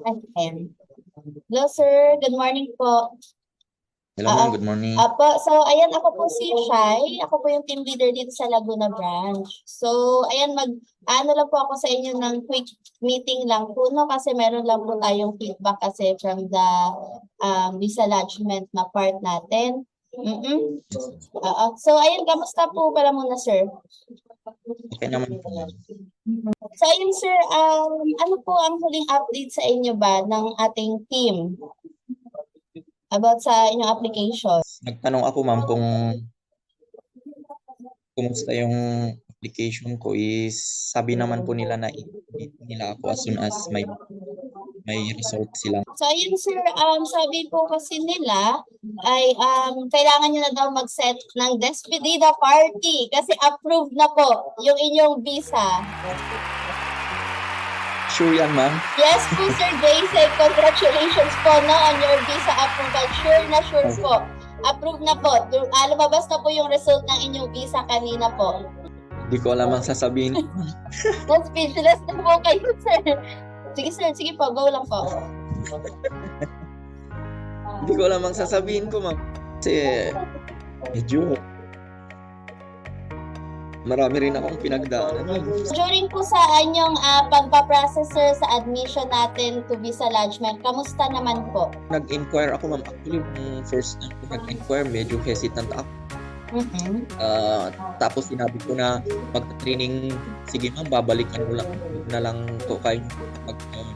FM. Hello, sir. Good morning po. Hello ma'am, good morning. Apo, so ayan, ako po si Shai. Ako po yung team leader dito sa Laguna branch. So, ayan, ano lang po ako sa inyo ng quick meeting lang po, no? Kasi meron lang po tayong feedback kasi from the visa lodgement na part natin. So, ayan, kamusta po pala muna, sir? Okay naman po ma'am. So, ayun, sir, ano po ang huling update sa inyo ba ng ating team about sa inyong application? Nagtanong ako ma'am kung kumusta yung application ko is sabi naman po nila na i-update nila ako as soon as may result sila. So, ayun, sir, sabi po kasi nila ay kailangan nyo na daw mag-set ng despedida party kasi approved na po yung inyong visa. Sure yan ma'am? Yes po, Sir Jason. Congratulations po no, on your visa approval. Sure na sure po. Approved na po. Lumabas na po yung result ng inyong visa kanina po. Hindi ko alam ang sasabihin. Speechless na po kayo, sir. Sige, sir. Sige po. Go lang po. Hindi ko alam ang sasabihin ko ma'am. Kasi medyo marami rin akong pinagdaanan. During po sa inyong pagpa-process, sir, sa admission natin to visa lodgement, kamusta naman po? Nag-inquire ako ma'am. Actually, nung first time ko nag-inquire, medyo hesitant ako. Tapos sinabi ko na magta-training, sige ma'am, babalikan mo lang na lang to kayo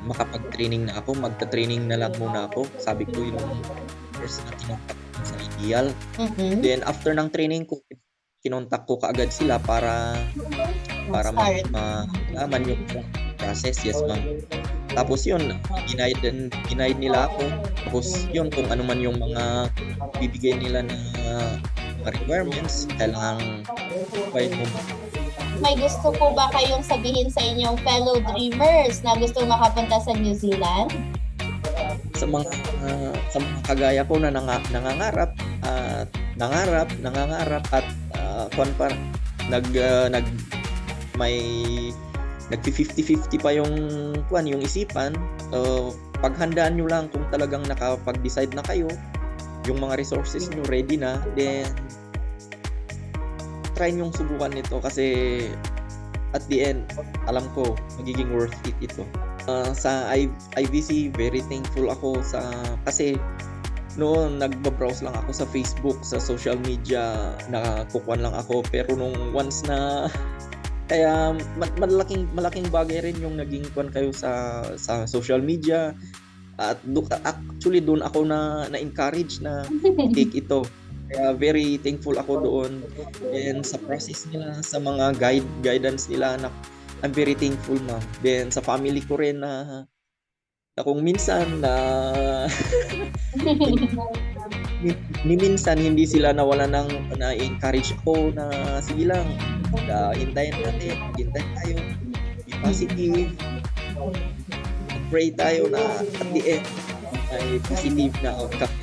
makapag-training na ako, magta-training na lang muna ako. Sabi ko yung first na kinontak ko sa Ideal. Then after ng training ko, kinontak ko kaagad sila para malaman yung process. Yes ma'am. Tapos yun, ginaid nila ako. Tapos yun, kung ano man yung mga bibigay nila na requirements, kailangan provide mo. May gusto po ba kayong sabihin sa inyong fellow dreamers na gusto makapunta sa New Zealand? Sa mga kagaya ko na nangangarap at nag-50-50 pa yung isipan. Paghandaan nyo lang kung talagang nakapag-decide na kayo, yung mga resources nyo ready na, then try nyong subukan nito kasi at the end, alam ko magiging worth it ito. Sa IVC, very thankful ako kasi noon nagbabrowse lang ako sa Facebook, sa social media, nakakukuan lang ako, pero nung once na kaya malaking bagay rin yung naging kuan kayo sa social media at actually doon ako na-encourage na take ito. Kaya very thankful ako doon, and sa process nila, sa mga guidance nila, I'm very thankful ma'am. Then sa family ko rin na kung minsan minsan hindi sila nawala ng na-encourage ako na sige lang, hintayin tayo, be positive, pray tayo na at the end ay positive na outcome.